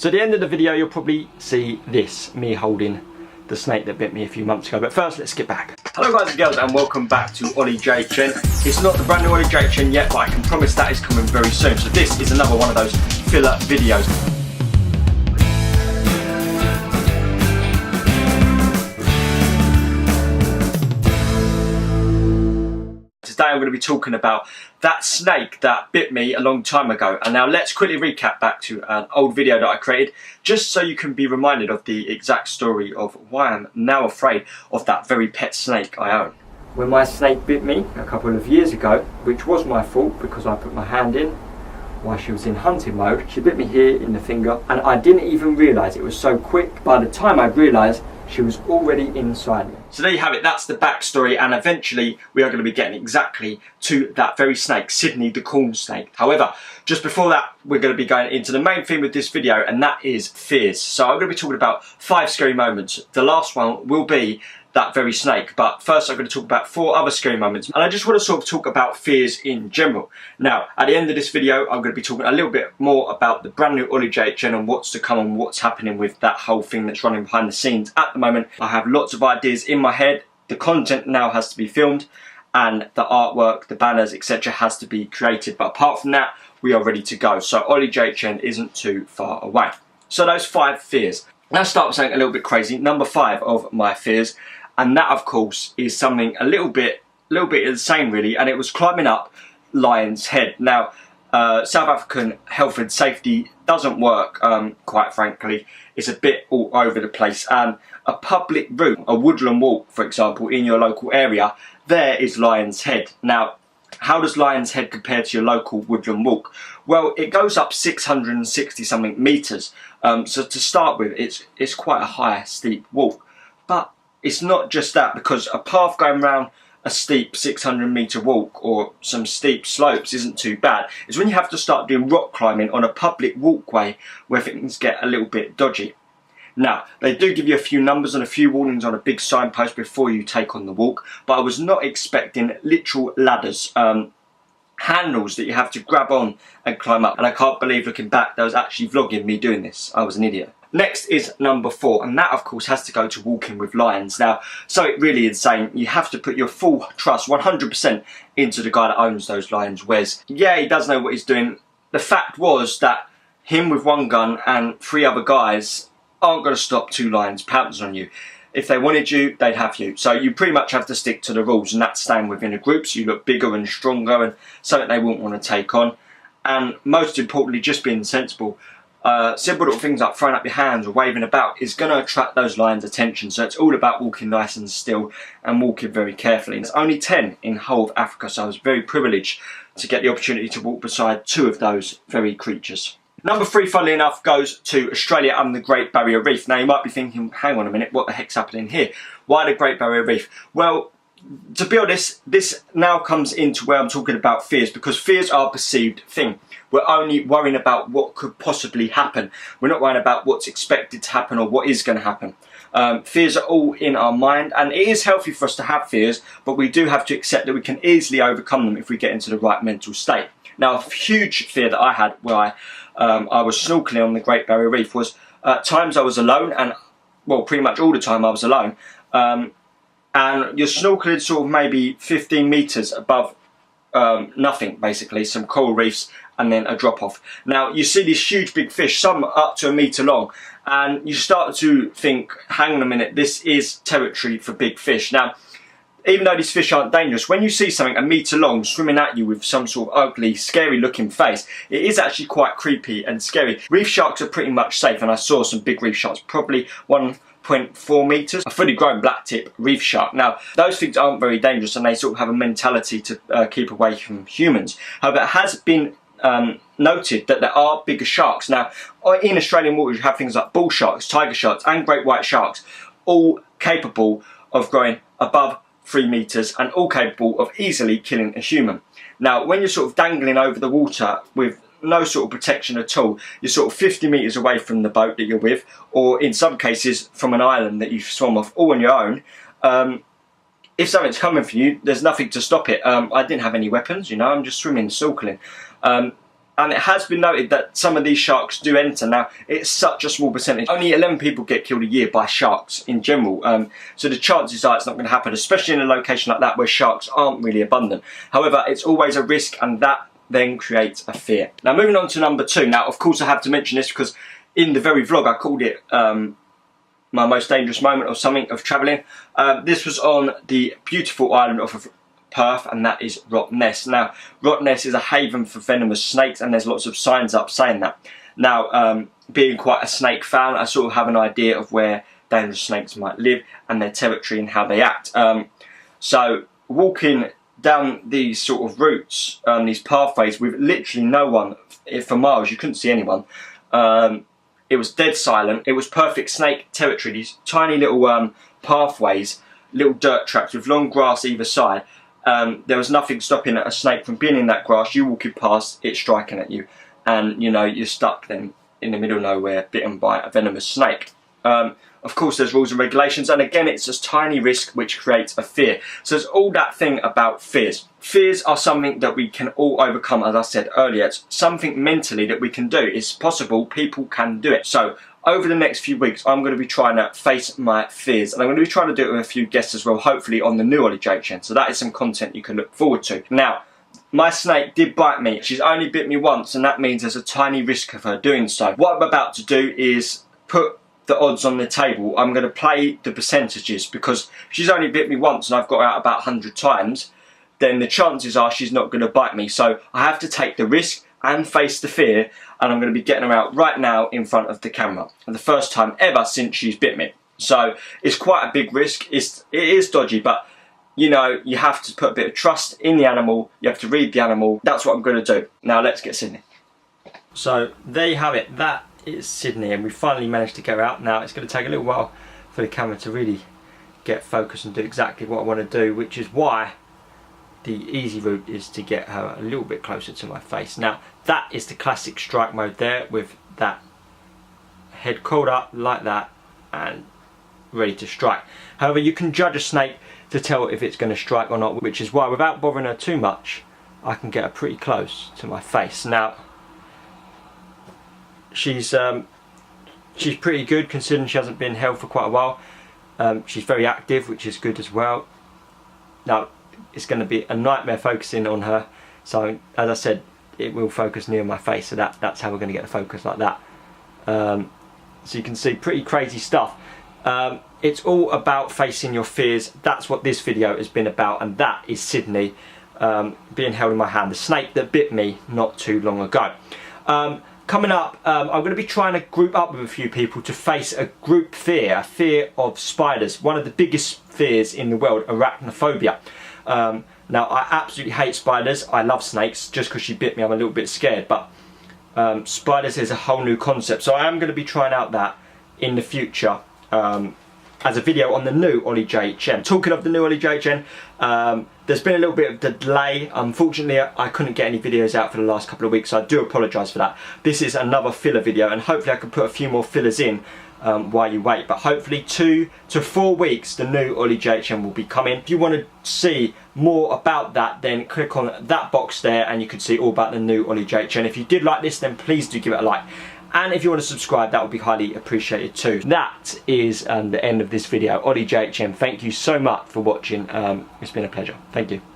So at the end of the video you'll probably see this, me holding the snake that bit me a few months ago. But first let's get back. Hello guys and girls and welcome back to Ollie JHN. It's not the brand new Ollie JHN yet, but I can promise that is coming very soon. So this is another one of those filler videos. Today I'm going to be talking about that snake that bit me a long time ago. And now let's quickly recap back to an old video that I created, just so you can be reminded of the exact story of why I'm now afraid of that very pet snake I own. When my snake bit me a couple of years ago, which was my fault because I put my hand in while she was in hunting mode, she bit me here in the finger and I didn't even realise it was so quick. By the time I realised, she was already inside me. So there you have it, that's the backstory, and eventually we are going to be getting exactly to that very snake, Sydney the corn snake. However, just before that, we're going to be going into the main theme of this video, and that is fears. So I'm going to be talking about 5 scary moments. The last one will be that very snake, but first I'm going to talk about 4 other scary moments, and I just want to sort of talk about fears in general. Now at the end of this video I'm going to be talking a little bit more about the brand new Ollie JHN and what's to come and what's happening with that whole thing that's running behind the scenes at the moment. I have lots of ideas in my head, the content now has to be filmed and the artwork, the banners, etc. has to be created, but apart from that we are ready to go. So Ollie JHN isn't too far away. So those 5 fears. Let's start with something a little bit crazy. Number 5 of my fears, and that of course is something a little bit insane really, and it was climbing up Lion's Head. Now South African health and safety doesn't work, quite frankly. It's a bit all over the place, and a public route, a woodland walk for example in your local area, there is Lion's Head. Now how does Lion's Head compare to your local woodland walk? Well, it goes up 660 something metres, so to start with it's quite a high steep walk. But it's not just that, because a path going around a steep 600 metre walk or some steep slopes isn't too bad. It's when you have to start doing rock climbing on a public walkway where things get a little bit dodgy. Now, they do give you a few numbers and a few warnings on a big signpost before you take on the walk, but I was not expecting literal ladders, handles that you have to grab on and climb up. And I can't believe, looking back, that was actually vlogging me doing this. I was an idiot. Next is number 4, and that of course has to go to walking with lions. Now, something really insane, you have to put your full trust 100% into the guy that owns those lions, Wes. Yeah, he does know what he's doing. The fact was that him with one gun and 3 other guys aren't going to stop 2 lions pouncing on you. If they wanted you, they'd have you. So you pretty much have to stick to the rules, and that's staying within a group so you look bigger and stronger and something they wouldn't want to take on. And most importantly, just being sensible. Simple little things like throwing up your hands or waving about is going to attract those lions' attention. So it's all about walking nice and still and walking very carefully. There's only 10 in whole of Africa, so I was very privileged to get the opportunity to walk beside 2 of those very creatures. Number 3, funnily enough, goes to Australia and the Great Barrier Reef. Now you might be thinking, hang on a minute, what the heck's happening here? Why the Great Barrier Reef? Well, to be honest, this now comes into where I'm talking about fears, because fears are a perceived thing. We're only worrying about what could possibly happen. We're not worrying about what's expected to happen or what is going to happen. Fears are all in our mind, and it is healthy for us to have fears, but we do have to accept that we can easily overcome them if we get into the right mental state. Now, a huge fear that I had where I was snorkeling on the Great Barrier Reef was at times I was alone, and well, pretty much all the time I was alone. And you're snorkeling sort of maybe 15 metres above nothing, basically, some coral reefs and then a drop off. Now you see these huge big fish, some up to 1 metre long, and you start to think, hang on a minute, this is territory for big fish. Now, even though these fish aren't dangerous, when you see something 1 metre long swimming at you with some sort of ugly, scary looking face, it is actually quite creepy and scary. Reef sharks are pretty much safe, and I saw some big reef sharks, probably 1.4 metres, a fully grown black tip reef shark. Now, those things aren't very dangerous, and they sort of have a mentality to keep away from humans. However, it has been noted that there are bigger sharks. Now, in Australian waters, you have things like bull sharks, tiger sharks, and great white sharks, all capable of growing above 3 metres and all capable of easily killing a human. Now, when you're sort of dangling over the water with no sort of protection at all, you're sort of 50 metres away from the boat that you're with, or in some cases from an island that you've swum off all on your own. If something's coming for you, there's nothing to stop it. I didn't have any weapons, you know, I'm just swimming, snorkeling. And it has been noted that some of these sharks do enter. Now, it's such a small percentage. Only 11 people get killed a year by sharks in general. So the chances are it's not going to happen, especially in a location like that where sharks aren't really abundant. However, it's always a risk, and that then creates a fear. Now, moving on to number 2. Now, of course, I have to mention this because in the very vlog I called it my most dangerous moment or something of travelling. This was on the beautiful island of Perth, and that is Rottnest. Now, Rottnest is a haven for venomous snakes, and there's lots of signs up saying that. Now, being quite a snake fan, I sort of have an idea of where dangerous snakes might live and their territory and how they act. So, walking down these sort of routes, these pathways with literally no one for miles, you couldn't see anyone. It was dead silent. It was perfect snake territory. These tiny little pathways, little dirt tracks with long grass either side. There was nothing stopping a snake from being in that grass. You walking past, it striking at you, and you know you're stuck then in the middle of nowhere, bitten by a venomous snake. Of course, there's rules and regulations, and again, it's a tiny risk which creates a fear. So there's all that thing about fears. Fears are something that we can all overcome, as I said earlier. It's something mentally that we can do. It's possible, people can do it. So over the next few weeks, I'm going to be trying to face my fears, and I'm going to be trying to do it with a few guests as well, hopefully on the new Ollie JHN. So that is some content you can look forward to. Now, my snake did bite me. She's only bit me once, and that means there's a tiny risk of her doing so. What I'm about to do is put the odds on the table. I'm going to play the percentages, because if she's only bit me once and I've got her out about 100 times, then the chances are she's not going to bite me. So I have to take the risk and face the fear, and I'm going to be getting her out right now in front of the camera for the first time ever since she's bit me. So it's quite a big risk. It is dodgy, but you know, you have to put a bit of trust in the animal. You have to read the animal. That's what I'm going to do. Now let's get Sydney. So there you have it. That is Sydney, and we finally managed to get her out. Now it's going to take a little while for the camera to really get focused and do exactly what I want to do, which is why the easy route is to get her a little bit closer to my face. Now that is the classic strike mode there, with that head coiled up like that and ready to strike. However, you can judge a snake to tell if it's going to strike or not, which is why, without bothering her too much, I can get her pretty close to my face. Now she's pretty good considering she hasn't been held for quite a while. She's very active, which is good as well. Now it's going to be a nightmare focusing on her, so as I said, it will focus near my face, so that's how we're going to get the focus like that. So you can see pretty crazy stuff. It's all about facing your fears. That's what this video has been about, and that is Sydney being held in my hand, the snake that bit me not too long ago. Coming up, I'm going to be trying to group up with a few people to face a group fear, a fear of spiders. One of the biggest fears in the world, arachnophobia. Now, I absolutely hate spiders. I love snakes. Just because she bit me, I'm a little bit scared. But spiders is a whole new concept. So I am going to be trying out that in the future as a video on the new Ollie JHN. Talking of the new Ollie JHN, there's been a little bit of delay. Unfortunately, I couldn't get any videos out for the last couple of weeks, so I do apologise for that. This is another filler video, and hopefully I can put a few more fillers in while you wait. But hopefully 2 to 4 weeks, the new Ollie JHN will be coming. If you want to see more about that, then click on that box there, and you can see all about the new Ollie JHN. If you did like this, then please do give it a like. And if you want to subscribe, that would be highly appreciated too. That is the end of this video. Ollie JHN, thank you so much for watching. It's been a pleasure. Thank you.